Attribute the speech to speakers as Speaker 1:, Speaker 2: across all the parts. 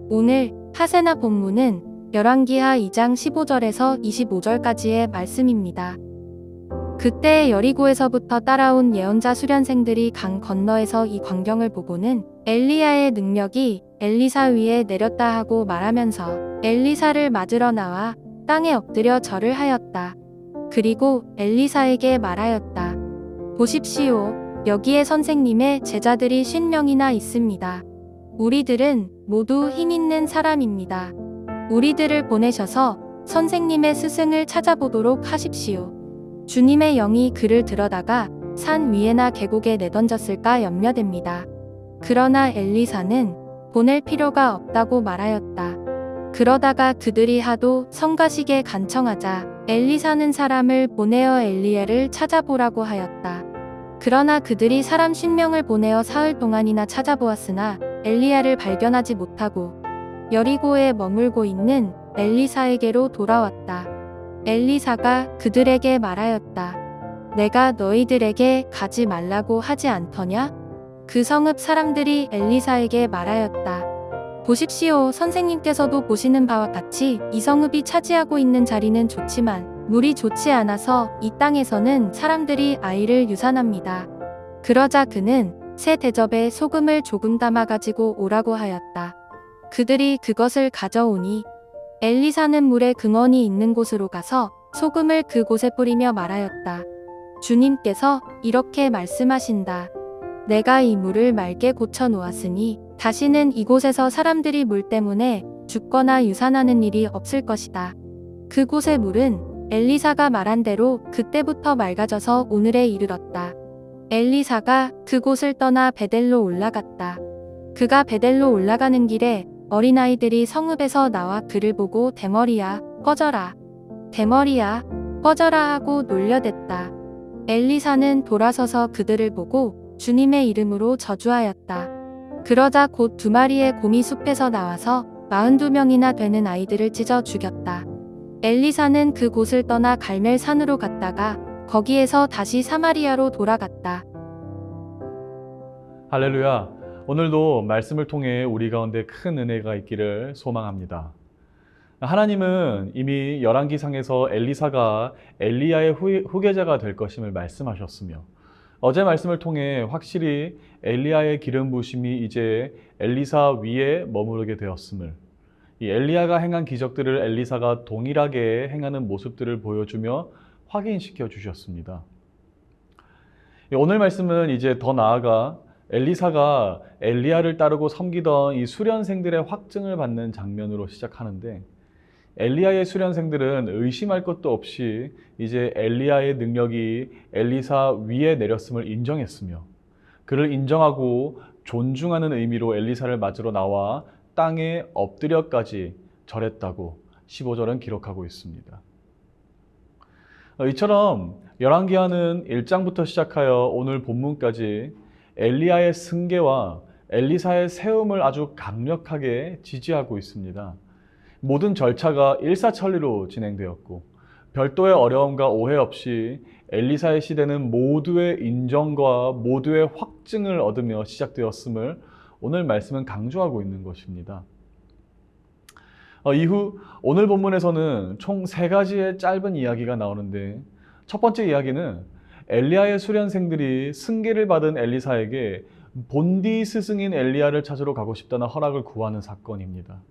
Speaker 1: 오늘 하세나 본문은 열왕기하 2장 15절에서 25절까지의 말씀입니다. 그때 여리고에서부터 따라온 예언자 수련생들이 강 건너에서 이 광경을 보고는 엘리야의 능력이 엘리사 위에 내렸다 하고 말하면서 엘리사를 맞으러 나와 땅에 엎드려 절을 하였다. 그리고 엘리사에게 말하였다. 보십시오. 여기에 선생님의 제자들이 50명이나 있습니다. 우리들은 모두 힘 있는 사람입니다. 우리들을 보내셔서 선생님의 스승을 찾아보도록 하십시오. 주님의 영이 그를 들어다가 산 위에나 계곡에 내던졌을까 염려됩니다. 그러나 엘리사는 보낼 필요가 없다고 말하였다. 그러다가 그들이 하도 성가시게 간청하자 엘리사는 사람을 보내어 엘리야를 찾아보라고 하였다. 그러나 그들이 사람 50명을 보내어 사흘 동안이나 찾아보았으나 엘리야를 발견하지 못하고 여리고에 머물고 있는 엘리사에게로 돌아왔다. 엘리사가 그들에게 말하였다. 내가 너희들에게 가지 말라고 하지 않더냐? 그 성읍 사람들이 엘리사에게 말하였다. 보십시오. 선생님께서도 보시는 바와 같이 이 성읍이 차지하고 있는 자리는 좋지만 물이 좋지 않아서 이 땅에서는 사람들이 아이를 유산합니다. 그러자 그는 새 대접에 소금을 조금 담아 가지고 오라고 하였다. 그들이 그것을 가져오니 엘리사는 물에 근원이 있는 곳으로 가서 소금을 그곳에 뿌리며 말하였다. 주님께서 이렇게 말씀하신다. 내가 이 물을 맑게 고쳐 놓았으니 다시는 이곳에서 사람들이 물 때문에 죽거나 유산하는 일이 없을 것이다. 그곳의 물은 엘리사가 말한 대로 그때부터 맑아져서 오늘에 이르렀다. 엘리사가 그곳을 떠나 베델로 올라갔다. 그가 베델로 올라가는 길에 어린아이들이 성읍에서 나와 그를 보고 대머리야, 꺼져라. 대머리야, 꺼져라 하고 놀려댔다. 엘리사는 돌아서서 그들을 보고 주님의 이름으로 저주하였다. 그러자 곧 2마리의 곰이 숲에서 나와서 42명이나 되는 아이들을 찢어 죽였다. 엘리사는 그곳을 떠나 갈멜산으로 갔다가 거기에서 다시 사마리아로 돌아갔다.
Speaker 2: 할렐루야. 오늘도 말씀을 통해 우리 가운데 큰 은혜가 있기를 소망합니다. 하나님은 이미 열왕기상에서 엘리사가 엘리야의 후계자가 될 것임을 말씀하셨으며 어제 말씀을 통해 확실히 엘리야의 기름 부으심이 이제 엘리사 위에 머무르게 되었음을, 이 엘리야가 행한 기적들을 엘리사가 동일하게 행하는 모습들을 보여주며 확인시켜 주셨습니다. 오늘 말씀은 이제 더 나아가 엘리사가 엘리야를 따르고 섬기던 이 수련생들의 확증을 받는 장면으로 시작하는데, 엘리야의 수련생들은 의심할 것도 없이 이제 엘리야의 능력이 엘리사 위에 내렸음을 인정했으며 그를 인정하고 존중하는 의미로 엘리사를 맞으러 나와 땅에 엎드려까지 절했다고 15절은 기록하고 있습니다. 이처럼 열왕기하는 1장부터 시작하여 오늘 본문까지 엘리야의 승계와 엘리사의 세움을 아주 강력하게 지지하고 있습니다. 모든 절차가 일사천리로 진행되었고 별도의 어려움과 오해 없이 엘리사의 시대는 모두의 인정과 모두의 확증을 얻으며 시작되었음을 오늘 말씀은 강조하고 있는 것입니다. 이후 오늘 본문에서는 총 3가지의 짧은 이야기가 나오는데, 첫 번째 이야기는 엘리야의 수련생들이 승계를 받은 엘리사에게 본디 스승인 엘리야를 찾으러 가고 싶다는 허락을 구하는 사건입니다.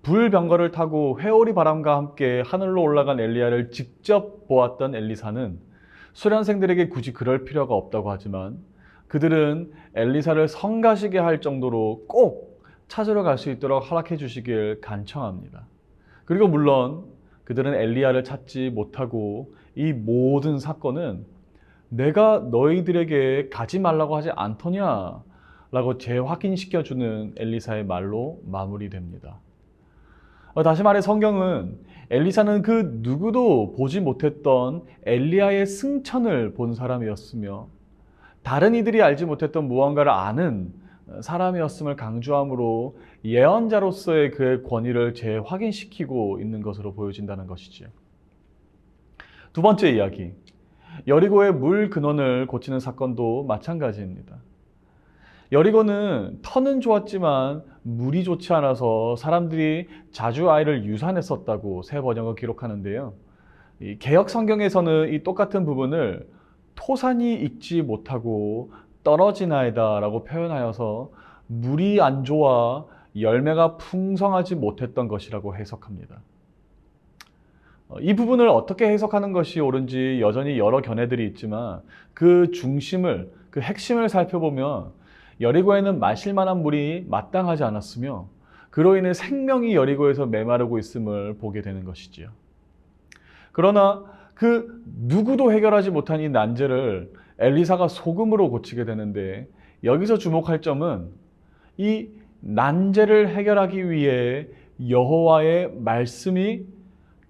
Speaker 2: 불병거를 타고 회오리 바람과 함께 하늘로 올라간 엘리야를 직접 보았던 엘리사는 수련생들에게 굳이 그럴 필요가 없다고 하지만 그들은 엘리사를 성가시게 할 정도로 꼭 찾으러 갈 수 있도록 허락해 주시길 간청합니다. 그리고 물론 그들은 엘리야를 찾지 못하고 이 모든 사건은 내가 너희들에게 가지 말라고 하지 않더냐 라고 재확인시켜주는 엘리사의 말로 마무리됩니다. 다시 말해 성경은 엘리사는 그 누구도 보지 못했던 엘리야의 승천을 본 사람이었으며 다른 이들이 알지 못했던 무언가를 아는 사람이었음을 강조함으로 예언자로서의 그의 권위를 재확인시키고 있는 것으로 보여진다는 것이죠. 두 번째 이야기, 여리고의 물 근원을 고치는 사건도 마찬가지입니다. 여리고는 터는 좋았지만 물이 좋지 않아서 사람들이 자주 아이를 유산했었다고 새 번역을 기록하는데요. 이 개역 성경에서는 이 똑같은 부분을 토산이 익지 못하고 떨어진 아이다라고 표현하여서 물이 안 좋아 열매가 풍성하지 못했던 것이라고 해석합니다. 이 부분을 어떻게 해석하는 것이 옳은지 여전히 여러 견해들이 있지만 그 중심을, 그 핵심을 살펴보면 여리고에는 마실 만한 물이 마땅하지 않았으며 그로 인해 생명이 여리고에서 메마르고 있음을 보게 되는 것이지요. 그러나 그 누구도 해결하지 못한 이 난제를 엘리사가 소금으로 고치게 되는데 여기서 주목할 점은 이 난제를 해결하기 위해 여호와의 말씀이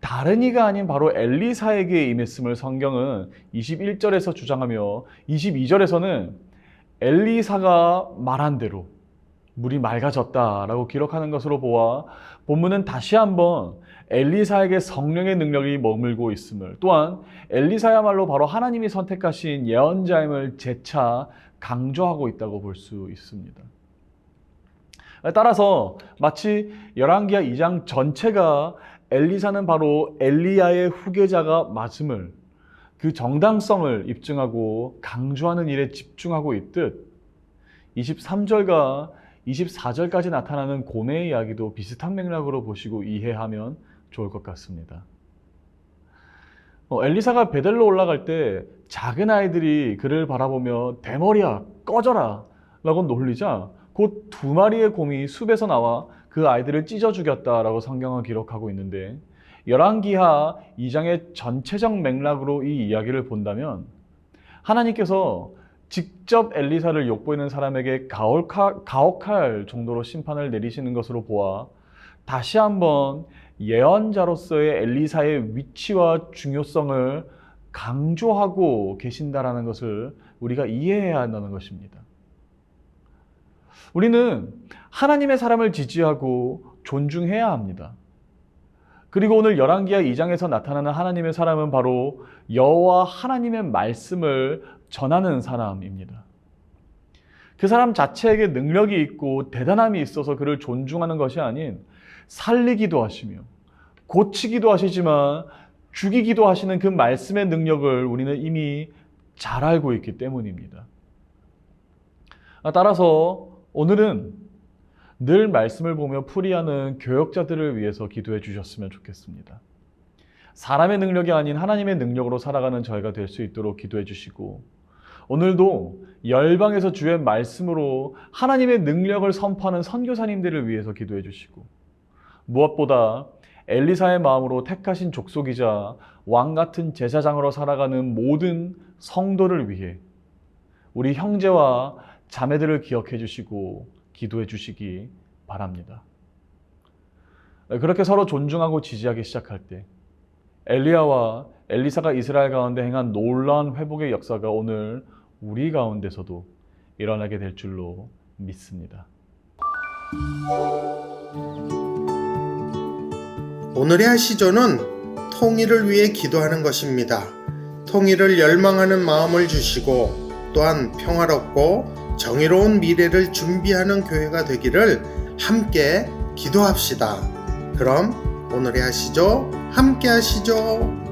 Speaker 2: 다른 이가 아닌 바로 엘리사에게 임했음을 성경은 21절에서 주장하며 22절에서는 엘리사가 말한 대로 물이 맑아졌다라고 기록하는 것으로 보아 본문은 다시 한번 엘리사에게 성령의 능력이 머물고 있음을, 또한 엘리사야말로 바로 하나님이 선택하신 예언자임을 재차 강조하고 있다고 볼 수 있습니다. 따라서 마치 열왕기하 2장 전체가 엘리사는 바로 엘리야의 후계자가 맞음을, 그 정당성을 입증하고 강조하는 일에 집중하고 있듯 23절과 24절까지 나타나는 고뇌의 이야기도 비슷한 맥락으로 보시고 이해하면 좋을 것 같습니다. 엘리사가 베델로 올라갈 때 작은 아이들이 그를 바라보며 대머리야 꺼져라 라고 놀리자 곧 2마리의 곰이 숲에서 나와 그 아이들을 찢어 죽였다라고 성경은 기록하고 있는데, 열왕기하 2장의 전체적 맥락으로 이 이야기를 본다면 하나님께서 직접 엘리사를 욕보이는 사람에게 가혹할 정도로 심판을 내리시는 것으로 보아 다시 한번 예언자로서의 엘리사의 위치와 중요성을 강조하고 계신다라는 것을 우리가 이해해야 한다는 것입니다. 우리는 하나님의 사람을 지지하고 존중해야 합니다. 그리고 오늘 열왕기하 2장에서 나타나는 하나님의 사람은 바로 여호와 하나님의 말씀을 전하는 사람입니다. 그 사람 자체에게 능력이 있고 대단함이 있어서 그를 존중하는 것이 아닌 살리기도 하시며 고치기도 하시지만 죽이기도 하시는 그 말씀의 능력을 우리는 이미 잘 알고 있기 때문입니다. 따라서 오늘은 늘 말씀을 보며 풀이하는 교역자들을 위해서 기도해 주셨으면 좋겠습니다. 사람의 능력이 아닌 하나님의 능력으로 살아가는 저희가 될 수 있도록 기도해 주시고, 오늘도 열방에서 주의 말씀으로 하나님의 능력을 선포하는 선교사님들을 위해서 기도해 주시고, 무엇보다 엘리사의 마음으로 택하신 족속이자 왕 같은 제사장으로 살아가는 모든 성도를 위해 우리 형제와 자매들을 기억해 주시고 기도해 주시기 바랍니다. 그렇게 서로 존중하고 지지하기 시작할 때 엘리야와 엘리사가 이스라엘 가운데 행한 놀라운 회복의 역사가 오늘 우리 가운데서도 일어나게 될 줄로 믿습니다.
Speaker 3: 오늘의 하시조는 통일을 위해 기도하는 것입니다. 통일을 열망하는 마음을 주시고 또한 평화롭고 정의로운 미래를 준비하는 교회가 되기를 함께 기도합시다. 그럼 오늘의 하시조 함께 하시죠.